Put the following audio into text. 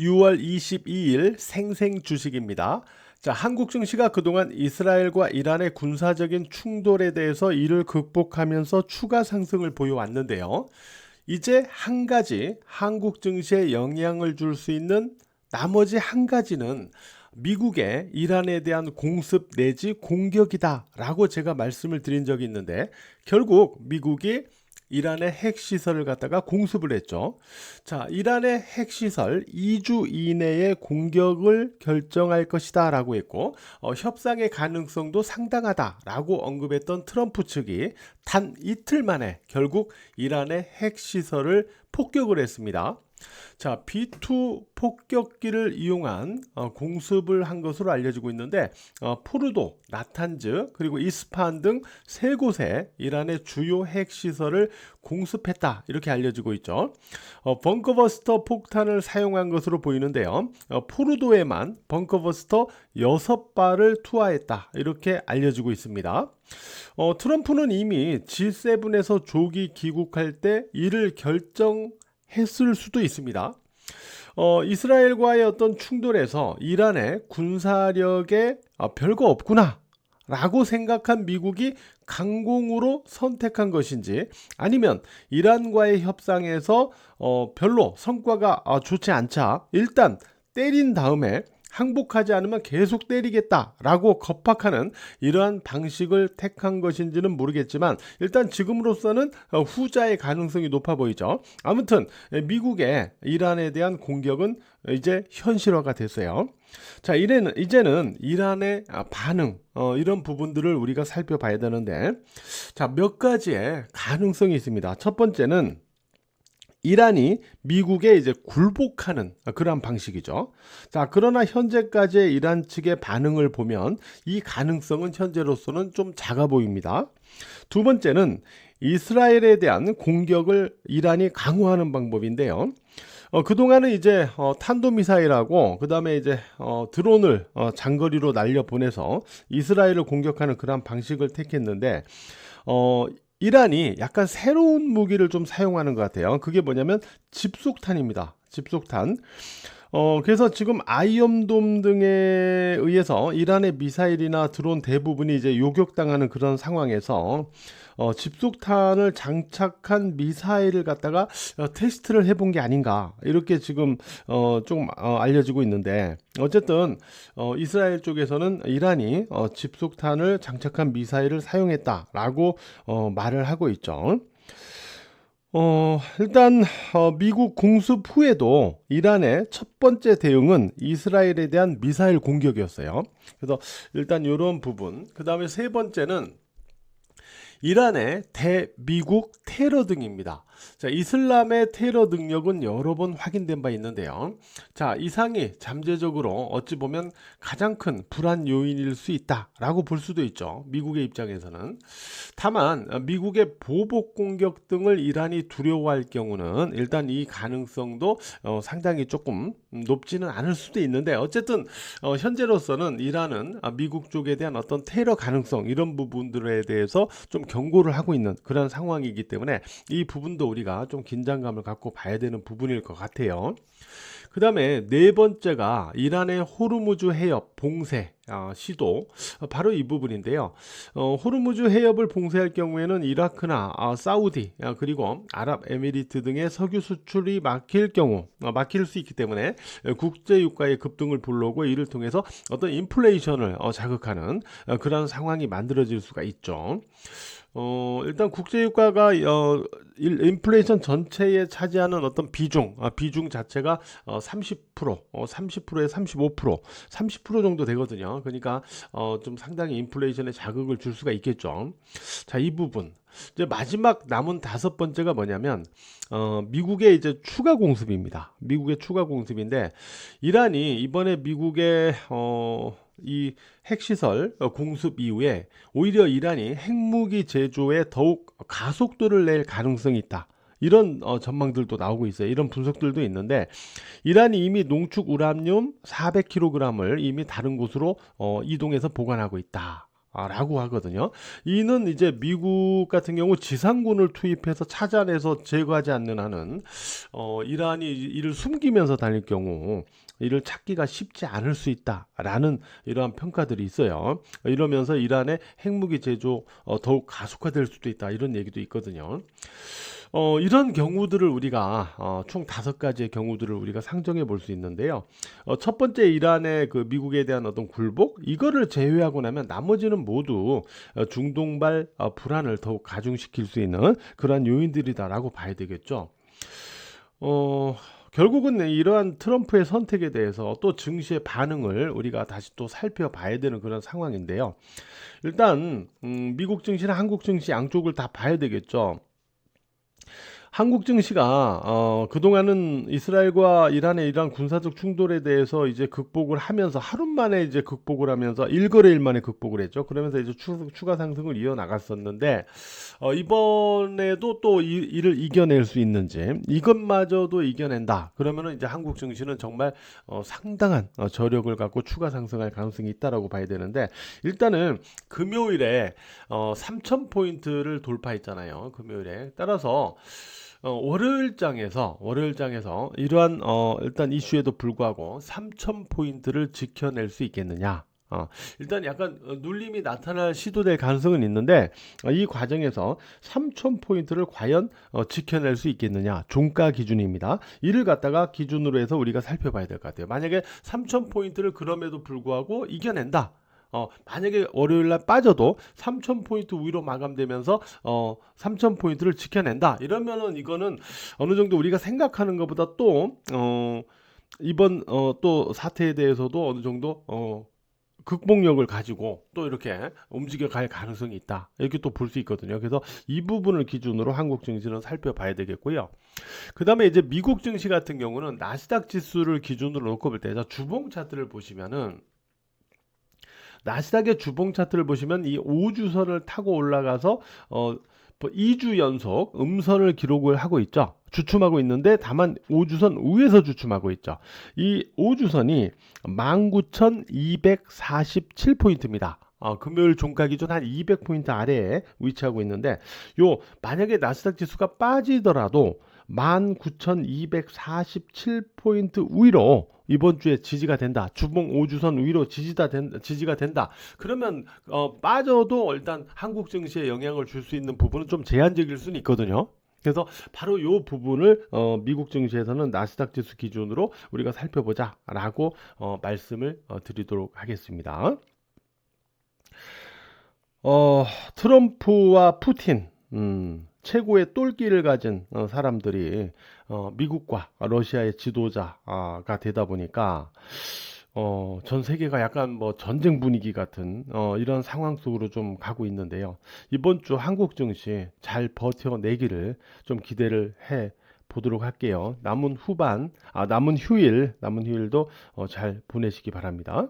6월 22일 생생 주식입니다. 자, 한국 증시가 그동안 이스라엘과 이란의 군사적인 충돌에 대해서 이를 극복하면서 추가 상승을 보여왔는데요. 이제 한 가지 한국 증시에 영향을 줄 수 있는 나머지 한 가지는 미국의 이란에 대한 공습 내지 공격이다라고 제가 말씀을 드린 적이 있는데, 결국 미국이 이란의 핵시설을 갖다가 공습을 했죠. 자, 이란의 핵시설 2주 이내에 공격을 결정할 것이다 라고 했고, 협상의 가능성도 상당하다라고 언급했던 트럼프 측이 단 이틀 만에 결국 이란의 핵시설을 폭격을 했습니다. 자, B2 폭격기를 이용한 공습을 한 것으로 알려지고 있는데, 포르도, 나탄즈, 그리고 이스파한 등 세 곳에 이란의 주요 핵시설을 공습했다 이렇게 알려지고 있죠. 벙커버스터 폭탄을 사용한 것으로 보이는데요. 포르도에만 벙커버스터 6발을 투하했다 이렇게 알려지고 있습니다. 트럼프는 이미 G7에서 조기 귀국할 때 이를 결정했을 수도 있습니다. 이스라엘과의 어떤 충돌에서 이란의 군사력에 별거 없구나 라고 생각한 미국이 강공으로 선택한 것인지, 아니면 이란과의 협상에서 별로 성과가 좋지 않자 일단 때린 다음에 항복하지 않으면 계속 때리겠다라고 겁박하는 이러한 방식을 택한 것인지는 모르겠지만, 일단 지금으로서는 후자의 가능성이 높아 보이죠. 아무튼 미국의 이란에 대한 공격은 이제 현실화가 됐어요. 자, 이제는 이란의 반응, 이런 부분들을 우리가 살펴봐야 되는데, 자, 몇 가지의 가능성이 있습니다. 첫 번째는 이란이 미국에 이제 굴복하는 그러한 방식이죠. 자, 그러나 현재까지의 이란 측의 반응을 보면 이 가능성은 현재로서는 좀 작아 보입니다. 두 번째는 이스라엘에 대한 공격을 이란이 강화하는 방법인데요. 그동안은 이제 탄도미사일하고 그 다음에 이제 드론을 장거리로 날려보내서 이스라엘을 공격하는 그런 방식을 택했는데, 이란이 약간 새로운 무기를 좀 사용하는 것 같아요. 그게 뭐냐면 집속탄입니다. 집속탄. 그래서 지금 아이언돔 등에 의해서 이란의 미사일이나 드론 대부분이 이제 요격당하는 그런 상황에서 집속탄을 장착한 미사일을 갖다가 테스트를 해본 게 아닌가 이렇게 지금 좀 알려지고 있는데, 어쨌든 이스라엘 쪽에서는 이란이 집속탄을 장착한 미사일을 사용했다라고 말을 하고 있죠. 일단 미국 공습 후에도 이란의 첫 번째 대응은 이스라엘에 대한 미사일 공격이었어요. 그래서 일단 이런 부분, 그 다음에 세 번째는 이란의 대미국 테러 등입니다. 자, 이슬람의 테러 능력은 여러 번 확인된 바 있는데요. 자, 이상이 잠재적으로 어찌 보면 가장 큰 불안 요인일 수 있다라고 볼 수도 있죠. 미국의 입장에서는. 다만 미국의 보복 공격 등을 이란이 두려워할 경우는 일단 이 가능성도 상당히 조금 높지는 않을 수도 있는데, 어쨌든 현재로서는 이란은 미국 쪽에 대한 어떤 테러 가능성 이런 부분들에 대해서 좀 경고를 하고 있는 그런 상황이기 때문에 이 부분도 우리가 좀 긴장감을 갖고 봐야 되는 부분일 것 같아요. 그 다음에 네 번째가 이란의 호르무즈 해협 봉쇄 시도, 바로 이 부분인데요. 호르무즈 해협을 봉쇄할 경우에는 이라크나 사우디 그리고 아랍에미리트 등의 석유 수출이 막힐 수 있기 때문에 국제 유가의 급등을 불러오고 이를 통해서 어떤 인플레이션을 자극하는 그런 상황이 만들어질 수가 있죠. 일단 국제유가가 인플레이션 전체에 차지하는 어떤 비중 자체가 30%에서 30% 정도 되거든요. 그러니까 좀 상당히 인플레이션에 자극을 줄 수가 있겠죠. 자, 이 부분. 이제 마지막 남은 다섯 번째가 뭐냐면 미국의 이제 추가 공습입니다. 미국의 추가 공습인데, 이란이 이번에 미국의 이 핵시설 공습 이후에 오히려 이란이 핵무기 제조에 더욱 가속도를 낼 가능성이 있다. 이런 전망들도 나오고 있어요. 이런 분석들도 있는데, 이란이 이미 농축 우라늄 400kg을 이미 다른 곳으로 이동해서 보관하고 있다. 라고 하거든요. 이는 이제 미국 같은 경우 지상군을 투입해서 찾아내서 제거하지 않는 한은 이란이 이를 숨기면서 다닐 경우 이를 찾기가 쉽지 않을 수 있다라는 이러한 평가들이 있어요. 이러면서 이란의 핵무기 제조 더욱 가속화될 수도 있다 이런 얘기도 있거든요. 이런 경우들을 우리가 총 5가지의 경우들을 우리가 상정해 볼 수 있는데요. 첫 번째 이란의 그 미국에 대한 어떤 굴복 이거를 제외하고 나면 나머지는 모두 중동발 불안을 더욱 가중시킬 수 있는 그러한 요인들이다라고 봐야 되겠죠. 어, 결국은 이러한 트럼프의 선택에 대해서 또 증시의 반응을 우리가 다시 또 살펴봐야 되는 그런 상황인데요. 일단 미국 증시나 한국 증시 양쪽을 다 봐야 되겠죠. 한국 증시가 그동안은 이스라엘과 이란의 이러한 군사적 충돌에 대해서 이제 극복을 하면서 하루 만에 이제 극복을 하면서 일거래일 만에 극복을 했죠. 그러면서 이제 추가 상승을 이어 나갔었는데 이번에도 또 이를 이겨낼 수 있는지 이것마저도 이겨낸다. 그러면은 이제 한국 증시는 정말 상당한 저력을 갖고 추가 상승할 가능성이 있다라고 봐야 되는데 일단은 금요일에 3,000포인트를 돌파했잖아요. 금요일에 따라서 월요일장에서 이러한 일단 이슈에도 불구하고 3,000포인트를 지켜낼 수 있겠느냐? 일단 약간 눌림이 나타날 시도될 가능성은 있는데 이 과정에서 3,000포인트를 과연 지켜낼 수 있겠느냐? 종가 기준입니다. 이를 갖다가 기준으로 해서 우리가 살펴봐야 될 것 같아요. 만약에 3,000포인트를 그럼에도 불구하고 이겨낸다. 만약에 월요일날 빠져도 3,000포인트 위로 마감되면서 3,000포인트를 지켜낸다. 이러면은 이거는 어느 정도 우리가 생각하는 것보다 또 이번 또 사태에 대해서도 어느 정도 극복력을 가지고 또 이렇게 움직여 갈 가능성이 있다. 이렇게 또 볼 수 있거든요. 그래서 이 부분을 기준으로 한국 증시는 살펴봐야 되겠고요. 그 다음에 이제 미국 증시 같은 경우는 나스닥 지수를 기준으로 놓고 볼 때 주봉 차트를 보시면은 나스닥의 주봉 차트를 보시면 이 5주선을 타고 올라가서 2주 연속 음선을 기록을 하고 있죠. 주춤하고 있는데 다만 5주선 위에서 주춤하고 있죠. 이 5주선이 19,247포인트입니다. 금요일 종가 기준 한 200포인트 아래에 위치하고 있는데 만약에 나스닥 지수가 빠지더라도 19,247포인트 위로 이번 주에 지지가 된다. 주봉 5주선 위로 지지가 된다. 그러면 빠져도 일단 한국 증시에 영향을 줄 수 있는 부분은 좀 제한적일 수는 있거든요. 그래서 바로 이 부분을 미국 증시에서는 나스닥 지수 기준으로 우리가 살펴보자라고 말씀을 드리도록 하겠습니다. 트럼프와 푸틴 최고의 똘끼를 가진 사람들이 미국과 러시아의 지도자가 되다 보니까 전 세계가 약간 뭐 전쟁 분위기 같은 이런 상황 속으로 좀 가고 있는데요. 이번 주 한국 증시 잘 버텨내기를 좀 기대를 해 보도록 할게요. 남은 휴일도 잘 보내시기 바랍니다.